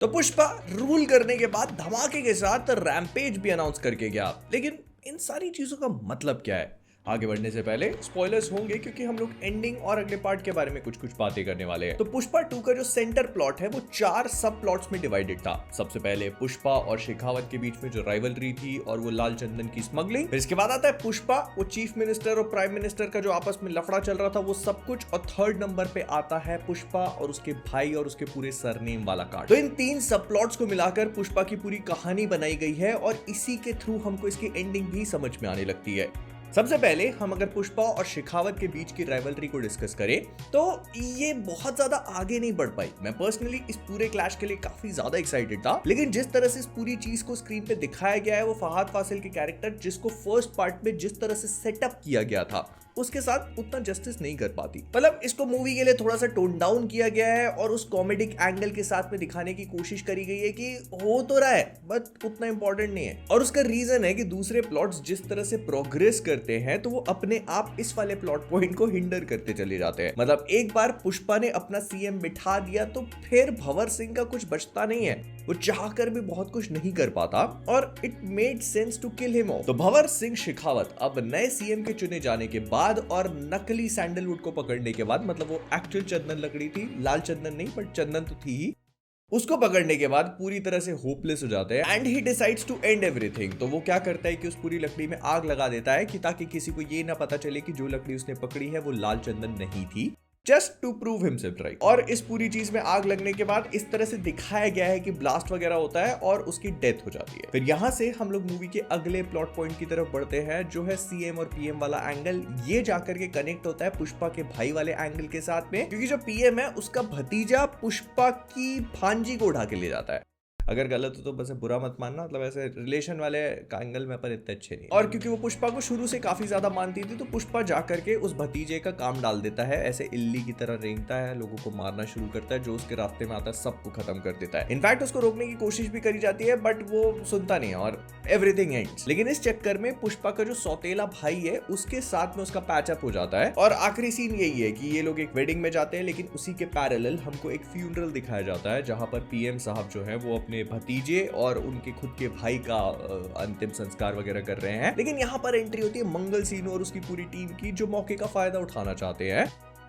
तो पुष्पा रूल करने के बाद धमाके के साथ रैम्पेज भी अनाउंस करके गया। लेकिन इन सारी चीजों का मतलब क्या है? आगे बढ़ने से पहले स्पॉयलर्स होंगे क्योंकि हम लोग एंडिंग और अगले पार्ट के बारे में कुछ कुछ बातें करने वाले हैं। तो पुष्पा 2 का जो सेंटर प्लॉट है वो 4 सब प्लॉट्स में डिवाइडेड था। सबसे पहले पुष्पा और शेखावत के बीच में जो राइवलरी थी और वो लाल चंदन की स्मगलिंग। फिर इसके बाद आता है पुष्पा, वो चीफ मिनिस्टर और प्राइम मिनिस्टर का जो आपस में लफड़ा चल रहा था वो सब कुछ। और थर्ड नंबर पे आता है पुष्पा और उसके भाई और उसके पूरे सरनेम वाला कार्ड। तो इन 3 सब प्लॉट्स को मिलाकर पुष्पा की पूरी कहानी बनाई गई है और इसी के थ्रू हमको इसकी एंडिंग भी समझ में आने लगती है। सबसे पहले हम अगर पुष्पा और शेखावत के बीच की राइवलरी को डिस्कस करें तो ये बहुत ज्यादा आगे नहीं बढ़ पाई। मैं पर्सनली इस पूरे क्लैश के लिए काफी ज्यादा एक्साइटेड था, लेकिन जिस तरह से इस पूरी चीज को स्क्रीन पे दिखाया गया है वो फहाद फासिल के कैरेक्टर जिसको फर्स्ट पार्ट में जिस तरह से सेटअप किया गया था उसके साथ उतना जस्टिस नहीं कर पाती। मतलब इसको मूवी के लिए थोड़ा सा टोन डाउन किया गया है और उस कॉमेडिक एंगल के साथ में दिखाने की कोशिश करी गई है कि हो तो रहा है बट उतना इंपॉर्टेंट नहीं है। और उसका रीजन है कि दूसरे प्लॉट्स जिस तरह से प्रोग्रेस करते हैं तो वो अपने आप इस वाले प्लॉट पॉइंट को हिंडर करते चले जाते हैं। मतलब एक बार पुष्पा ने अपना सीएम बिठा दिया तो फिर भंवर सिंह का कुछ बचता नहीं है। वो चाहकर भी बहुत कुछ नहीं कर पाता और it made sense to kill him off. तो भंवर सिंह शेखावत अब नए सीएम के चुने जाने के बाद और नकली सैंडलवुड को पकड़ने के बाद, मतलब वो एक्चुअल चंदन लकड़ी थी, लाल चंदन नहीं बट चंदन तो थी ही, उसको पकड़ने के बाद पूरी तरह से होपलेस हो जाते हैं and he decides to end everything. तो वो क्या करता है कि उस पूरी लकड़ी में आग लगा देता है कि ताकि किसी को ये ना पता चले कि जो लकड़ी उसने पकड़ी है वो लाल चंदन नहीं थी, just to prove himself right. और इस पूरी चीज में आग लगने के बाद इस तरह से दिखाया गया है कि ब्लास्ट वगैरह होता है और उसकी डेथ हो जाती है। फिर यहाँ से हम लोग मूवी के अगले प्लॉट पॉइंट की तरफ बढ़ते हैं जो है सीएम और पीएम वाला एंगल। ये जाकर के कनेक्ट होता है पुष्पा के भाई वाले एंगल के साथ में, क्योंकि जो पीएम है उसका भतीजा पुष्पा की भांजी को उठा के ले जाता है। अगर गलत हो तो बस बुरा मत मानना, मतलब ऐसे रिलेशन वाले एंगल में अपन इतने अच्छे नहीं। और क्योंकि वो पुष्पा को शुरू से काफी ज्यादा मानती थी तो पुष्पा जा करके उस भतीजे का काम डाल देता है, ऐसे इल्ली की तरह रेंगता है, लोगों को मारना शुरू करता है, जो उसके रास्ते में आता है सबको खत्म कर देता है। इनफैक्ट उसको रोकने की कोशिश भी करी जाती है बट वो सुनता नहीं है और एवरीथिंग एंड्स। लेकिन इस चक्कर में पुष्पा का जो सौतेला भाई है उसके साथ में उसका पैचअप हो जाता है और आखिरी सीन यही है कि ये लोग एक वेडिंग में जाते हैं, लेकिन उसी के पैरेलल हमको एक फ्यूनरल दिखाया जाता है जहां पर पीएम साहब जो है वो अपने भतीजे और उनके खुद के भाई का अंतिम संस्कार वगैरह कर रहे हैं। लेकिन यहाँ पर एंट्री होती है मंगल सीनू और उसकी पूरी टीम की, जो मौके का फायदा उठाना चाहते हैं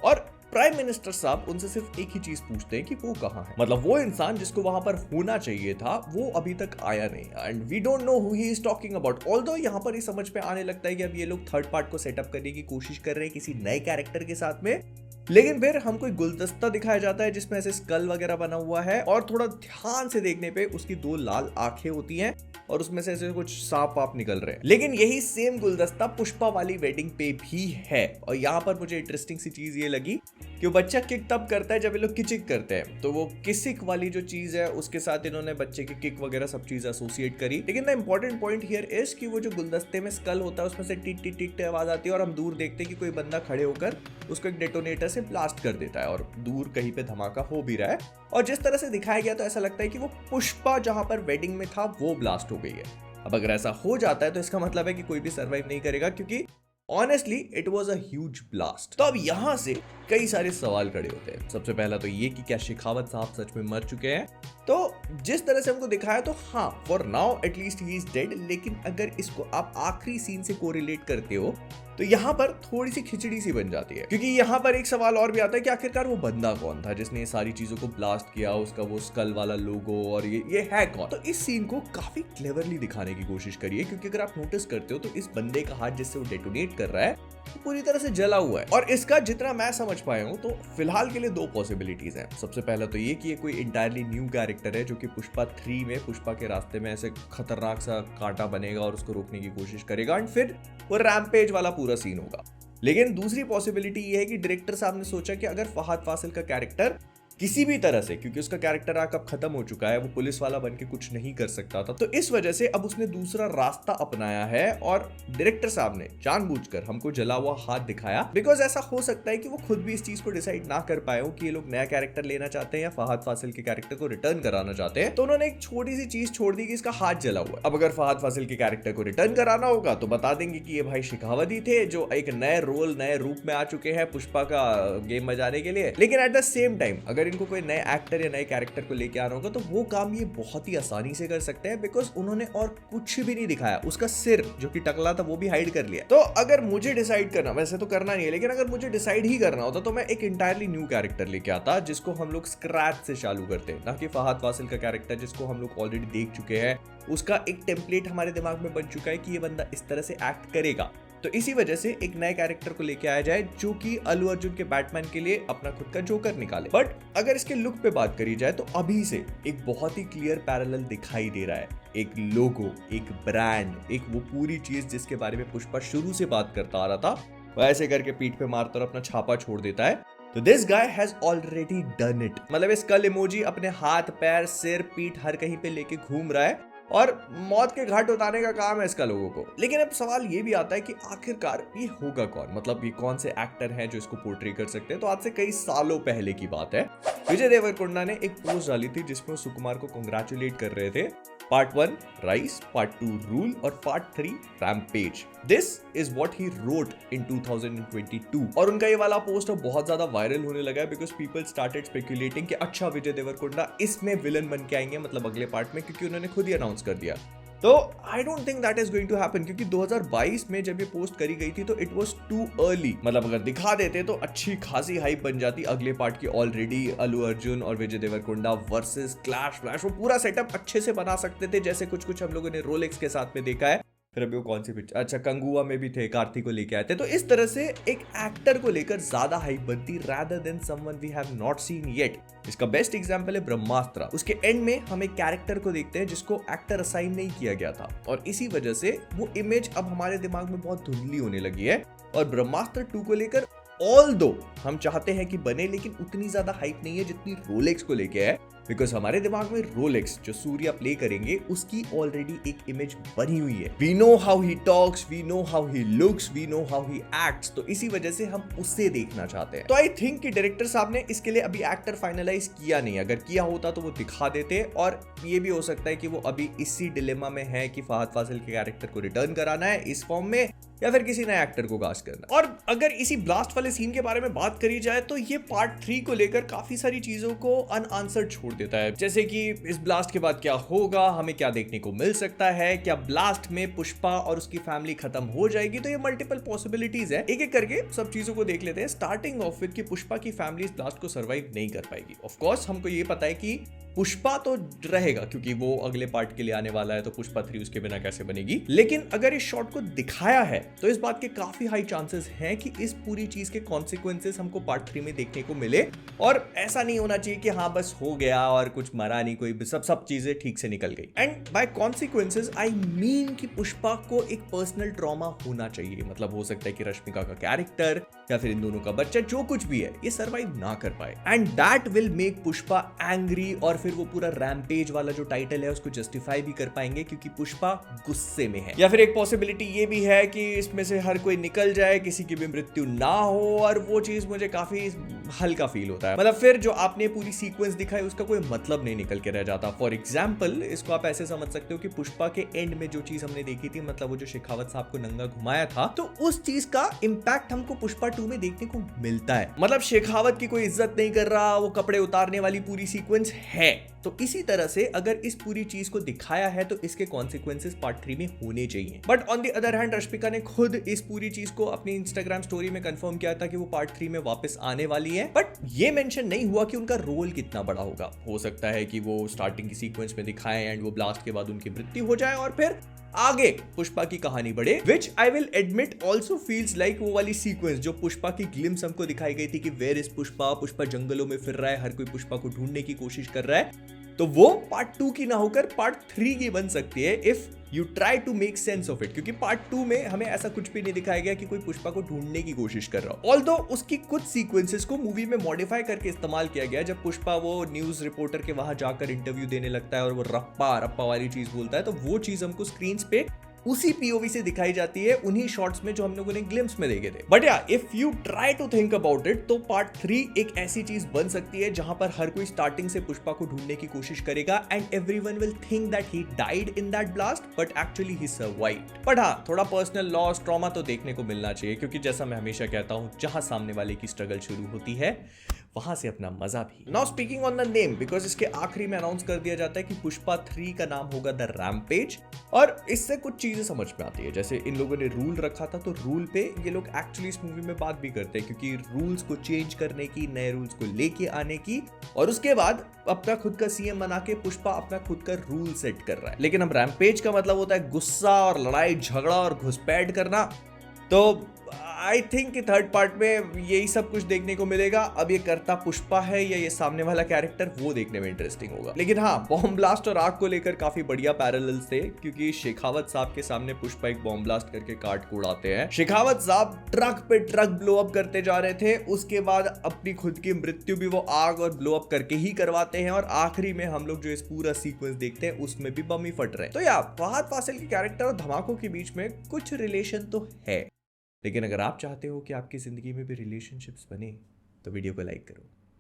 और प्राइम मिनिस्टर साहब उनसे सिर्फ एक ही चीज पूछते हैं कि वो कहाँ है। मतलब वो इंसान जिसको वहां पर होना चाहिए था वो अभी तक आया नहीं and we don't know who he is talking about. Although यहाँ पर ये समझ में आने लगता है कि अब ये लोग थर्ड पार्ट को सेटअप करने की कोशिश कर रहे हैं किसी नए कैरेक्टर के साथ में। लेकिन फिर हमको एक गुलदस्ता दिखाया जाता है जिसमें ऐसे स्कल वगैरह बना हुआ है और थोड़ा ध्यान से देखने पे उसकी 2 लाल आंखें होती हैं और उसमें से ऐसे कुछ सांप वाप निकल रहे हैं। लेकिन यही सेम गुलदस्ता पुष्पा वाली वेडिंग पे भी है और यहाँ पर मुझे इंटरेस्टिंग सी चीज ये लगी कि वो बच्चा किक तब करता है जब ये लोग किचिक करते हैं, तो वो किसिक वाली जो चीज है उसके साथ इन्होंने बच्चे की किक वगैरह सब चीज एसोसिएट करी। लेकिन the important point here is कि वो जो गुलदस्ते में स्कल होता है उसमें से टिक टिक टिक आवाज आती है और हम दूर देखते हैं कि कोई बंदा खड़े होकर उसको एक डेटोनेटर से ब्लास्ट कर देता है और दूर कहीं पे धमाका हो भी रहा है। और जिस तरह से दिखाया गया तो ऐसा लगता है कि वो पुष्पा जहां पर वेडिंग में था वो ब्लास्ट हो गई है। अब अगर ऐसा हो जाता है तो इसका मतलब है कि कोई भी सर्वाइव नहीं करेगा, क्योंकि honestly it was a huge blast. तो अब यहां से कई सारे सवाल खड़े होते हैं। सबसे पहला तो ये कि क्या शेखावत साहब सच में मर चुके हैं? तो जिस तरह से हमको दिखाया तो हाँ, for now at least he is dead. लेकिन अगर इसको आप आखिरी सीन से कोरिलेट करते हो तो यहाँ पर थोड़ी सी खिचड़ी सी बन जाती है, क्योंकि यहाँ पर एक सवाल और भी आता है कि आखिरकार वो बंदा कौन था जिसने ये सारी चीजों को ब्लास्ट किया, उसका वो स्कल वाला लोगो और ये है कौन। तो इस सीन को काफी क्लेवरली दिखाने की कोशिश करी है, क्योंकि अगर आप नोटिस करते हो तो इस बंदे का हाथ जिससे वो डेटोनेट कर रहा है वो पूरी तरह से जला हुआ है। और इसका जितना मैं समझ पाया हूँ तो फिलहाल के लिए 2 पॉसिबिलिटीज हैं। सबसे पहला तो ये कि ये कोई इंटायरली न्यू कैरेक्टर है जो कि पुष्पा 3 में पुष्पा के रास्ते में ऐसे खतरनाक सा कांटा बनेगा और उसको रोकने की कोशिश करेगा एंड फिर वो रैम्पेज वाला पूरा सीन होगा। लेकिन दूसरी पॉसिबिलिटी ये है कि डायरेक्टर साहब ने सोचा कि अगर फहाद फासिल का कैरेक्टर किसी भी तरह से, क्योंकि उसका कैरेक्टर आर्क अब खत्म हो चुका है, वो पुलिस वाला बन के कुछ नहीं कर सकता था, तो इस वजह से अब उसने दूसरा रास्ता अपनाया है और डायरेक्टर साहब ने जानबूझकर हमको जला हुआ हाथ दिखाया। बिकॉज ऐसा हो सकता है कि वो खुद भी इस चीज को डिसाइड ना कर पाए हो कि ये लोग नया कैरेक्टर लेना चाहते हैं या फहाद फासिल के कैरेक्टर को रिटर्न कराना चाहते हैं। तो उन्होंने एक छोटी सी चीज छोड़ दी कि इसका हाथ जला हुआ है। अब अगर फहाद फासिल के कैरेक्टर को रिटर्न कराना होगा तो बता देंगे कि ये भाई शेखावत ही थे जो एक नए रोल नए रूप में आ चुके हैं पुष्पा का गेम बजाने के लिए। लेकिन एट द सेम टाइम अगर अगर इनको कोई नए एक्टर या नए कैरेक्टर को लेके आना होगा तो वो काम ये बहुत ही आसानी से कर सकते हैं, बिकॉज उन्होंने और कुछ भी नहीं दिखाया। उसका सिर जो कि टकला था वो भी हाइड कर लिया। तो अगर मुझे डिसाइड करना, वैसे तो करना नहीं है, लेकिन अगर मुझे डिसाइड ही करना होता तो मैं एक इंटायरली न्यू कैरेक्टर लेके आता जिसको हम लोग स्क्रैच से चालू करते हैं, ना कि फहद फासिल का कैरेक्टर जिसको हम लोग ऑलरेडी देख चुके हैं। उसका एक टेम्पलेट हमारे दिमाग में बन चुका है कि ये बंदा इस तरह से एक्ट करेगा। तो इसी वजह से एक नए कैरेक्टर को लेके आया जाए जो कि अल्लू अर्जुन के बैटमैन के लिए अपना खुद का जोकर निकाले। बट अगर इसके लुक पे बात करी जाए तो अभी से एक बहुत ही क्लियर पैरेलल दिखाई दे रहा है। एक लोगो, एक ब्रांड, एक वो पूरी चीज जिसके बारे में पुष्पा शुरू से बात करता आ रहा था, वैसे करके पीठ पे मारकर अपना छापा छोड़ देता है। तो this guy has already done it. मतलब इस कल इमोजी अपने हाथ, पैर, सिर, पीठ हर कहीं पे लेके घूम रहा है और मौत के घाट उतारने का काम है इसका लोगों को। लेकिन अब सवाल ये भी आता है कि आखिरकार ये होगा कौन, मतलब ये कौन से एक्टर हैं जो इसको पोर्ट्रे कर सकते हैं। तो आज से कई सालों पहले की बात है, विजय देवरकोंडा ने एक पोस्ट डाली थी जिसमें वो सुकुमार को कांग्रेचुलेट कर रहे थे। पार्ट 1 राइस, पार्ट 2 रूल और part 3 rampage. This is what he wrote in 2022। और उनका ये वाला पोस्ट अब बहुत ज्यादा वायरल होने लगा है बिकॉज पीपल स्टार्टेड स्पेक्युलेटिंग कि अच्छा विजय देवरकोंडा इसमें विलन बन के आएंगे, मतलब अगले पार्ट में, क्योंकि उन्होंने खुद ही अनाउंस कर दिया। तो I don't think that is going to happen, क्योंकि 2022 में जब ये पोस्ट करी गई थी तो इट वाज टू अर्ली। मतलब अगर दिखा देते तो अच्छी खासी हाइप बन जाती अगले पार्ट की। ऑलरेडी अल्लू अर्जुन और Vijay Deverakonda versus clash flash, वो पूरा सेटअप अच्छे से बना सकते थे, जैसे कुछ हम लोगों ने रोलेक्स के साथ में देखा है। फिर अभी वो कौन सी पिक्चर, अच्छा कंगुआ में भी थे, कार्तिक को लेके आए थे। तो इस तरह से एक एक्टर को लेकर ज्यादा हाइप बनती rather than someone we have not seen yet. इसका बेस्ट एग्जांपल है ब्रह्मास्त्र। उसके एंड में हम एक कैरेक्टर को देखते हैं जिसको एक्टर असाइन नहीं किया गया था, और इसी वजह से वो इमेज अब हमारे दिमाग में बहुत धुंधली होने लगी है। और ब्रह्मास्त्र 2 को लेकर ऑल्दो हम चाहते हैं कि बने, लेकिन उतनी ज्यादा हाइप नहीं है जितनी रोलेक्स को लेके है, बिकॉज हमारे दिमाग में रोलेक्स जो सूर्या प्ले करेंगे उसकी ऑलरेडी एक इमेज बनी हुई है। We know how he talks, we know how he looks, we know how he acts. तो इसी वजह से हम उससे देखना चाहते हैं। तो आई थिंक कि डायरेक्टर साहब ने इसके लिए अभी एक्टर फाइनलाइज किया नहीं। अगर किया होता तो वो दिखा देते, और ये भी हो सकता है कि वो अभी इसी डिलेमा में है कि फहद फासिल के कैरेक्टर को रिटर्न कराना है इस फॉर्म में, या फिर किसी नए एक्टर को कास्ट करना। और अगर इसी ब्लास्ट वाले सीन के बारे में बात करी जाए तो ये पार्ट 3 को लेकर काफी सारी चीजों को अनआंसर्ड छोड़ देता है, जैसे कि इस ब्लास्ट के बाद क्या होगा, हमें क्या देखने को मिल सकता है, क्या ब्लास्ट में पुष्पा और उसकी फैमिली खत्म हो जाएगी। तो ये मल्टीपल पॉसिबिलिटीज है, एक एक करके सब चीजों को देख लेते हैं। स्टार्टिंग ऑफ विद कि पुष्पा की फैमिली इस ब्लास्ट को सर्वाइव नहीं कर पाएगी। ऑफ कोर्स हमको ये पता है कि पुष्पा तो रहेगा क्योंकि वो अगले पार्ट के लिए आने वाला है, तो पुष्पा 3 उसके बिना कैसे बनेगी। लेकिन अगर इस शॉट को दिखाया है तो इस बात के काफी हाई चांसेस हैं कि इस पूरी चीज के कॉन्सिक्वेंसेस हमको पार्ट 3 में देखने को मिले। और ऐसा नहीं होना चाहिए कि हाँ बस हो गया और कुछ मरा नहीं कोई, सब चीजें ठीक से निकल गई। And by consequences I mean कि पुष्पा को एक पर्सनल ट्रॉमा होना चाहिए। मतलब हो सकता है कि रश्मिका का कैरेक्टर या फिर इन दोनों का बच्चा, जो कुछ भी है, ये सर्वाइव ना कर पाए, and that will make Pushpa angry. और फिर वो पूरा रैम्पेज वाला जो टाइटल है उसको जस्टिफाई भी कर पाएंगे क्योंकि पुष्पा गुस्से में है। या फिर एक पॉसिबिलिटी ये भी है कि इसमें से हर कोई निकल जाए, किसी की भी मृत्यु ना हो, और वो चीज मुझे काफी हल्का फील होता है। मतलब फिर जो आपने पूरी सीक्वेंस दिखाई उसका कोई मतलब नहीं निकल के रह जाता। फॉर एग्जाम्पल इसको आप ऐसे समझ सकते हो कि पुष्पा के एंड में जो चीज हमने देखी थी, मतलब वो जो शेखावत साहब को नंगा घुमाया था, तो उस चीज का इंपैक्ट हमको पुष्पा 2 में देखने को मिलता है। मतलब शेखावत की कोई इज्जत नहीं कर रहा, वो कपड़े उतारने वाली पूरी सीक्वेंस है। तो इसी तरह से अगर इस पूरी चीज को दिखाया है तो इसके कॉन्सिक्वेंसेस पार्ट 3 में होने चाहिए। But on the other hand Rashmika ने खुद इस पूरी चीज को अपनी इंस्टाग्राम स्टोरी में कंफर्म किया था कि वो पार्ट 3 में वापस आने वाली है। बट ये मेंशन नहीं हुआ कि उनका रोल कितना बड़ा होगा। हो सकता है कि वो स्टार्टिंग की सीक्वेंस में दिखाएं एंड वो ब्लास्ट के बाद उनकी मृत्यु हो जाए और फिर आगे पुष्पा की कहानी बढ़े, which I will admit also feels like वो वाली सीक्वेंस जो पुष्पा की ग्लिम्स हमको दिखाई गई थी कि वेयर इज पुष्पा, पुष्पा जंगलों में फिर रहा है, हर कोई पुष्पा को ढूंढने की कोशिश कर रहा है। तो वो पार्ट 2 की ना होकर पार्ट 3 की बन सकती है if you try to make sense of it, क्योंकि पार्ट 2 में हमें ऐसा कुछ भी नहीं दिखाया गया कि कोई पुष्पा को ढूंढने की कोशिश कर रहा हो। ऑल्दो उसकी कुछ सीक्वेंसेस को मूवी में मॉडिफाई करके इस्तेमाल किया गया। जब पुष्पा वो न्यूज रिपोर्टर के वहां जाकर इंटरव्यू देने लगता है और वो रप्पा रप्पा वाली चीज बोलता है, तो वो चीज हमको स्क्रीन पे उसी पीओवी से दिखाई जाती है, उन्हीं शॉट्स में जो हम लोगों ने ग्लिम्स में देखे थे। बट या if you try to think about it, तो पार्ट 3 एक ऐसी चीज बन सकती है जहां पर हर कोई स्टार्टिंग से पुष्पा को ढूंढने की कोशिश करेगा and everyone will think that he died in that blast but actually he survived. But हाँ, थोड़ा पर्सनल लॉस, ट्रॉमा तो देखने को मिलना चाहिए, क्योंकि जैसा मैं हमेशा कहता हूं, जहां सामने वाले की स्ट्रगल शुरू होती है वहां से अपना मजा भी। Now speaking on the name, because इसके आखिरी में अनाउंस कर दिया जाता है कि पुष्पा 3 का नाम होगा द रैम्पेज, और इससे कुछ चीजें समझ में आती है। जैसे इन लोगों ने रूल रखा था, तो रूल पे ये लोग एक्चुअली इस मूवी में बात भी करते हैं, क्योंकि रूल्स को चेंज करने की, नए रूल्स को लेके आने की, और उसके बाद अपना खुद का सीएम बना के पुष्पा अपना खुद का रूल सेट कर रहा है। लेकिन अब रैम्पेज का मतलब होता है गुस्सा और लड़ाई झगड़ा और घुसपैठ करना, तो आई थिंक कि थर्ड पार्ट में यही सब कुछ देखने को मिलेगा। अब ये करता पुष्पा है या ये सामने वाला कैरेक्टर, वो देखने में इंटरेस्टिंग होगा। लेकिन हाँ, बॉम्ब ब्लास्ट और आग को लेकर काफी बढ़िया पैरेलल्स थे, क्योंकि शेखावत साहब के सामने पुष्पा एक बॉम्ब ब्लास्ट करके काट को उड़ाते हैं। शेखावत साहब ट्रक पे ट्रक ब्लो अप करते जा रहे थे, उसके बाद अपनी खुद की मृत्यु भी वो आग और ब्लो अप करके ही करवाते हैं, और आखिरी में हम लोग जो इस पूरा सीक्वेंस देखते हैं उसमें भी बम ही फट रहे हैं। तो या फहद फासिल के कैरेक्टर और धमाकों के बीच में कुछ रिलेशन तो है, लेकिन अगर आप चाहते हो कि आपकी जिंदगी में भी रिलेशनशिप्स बने तो वीडियो को लाइक करो।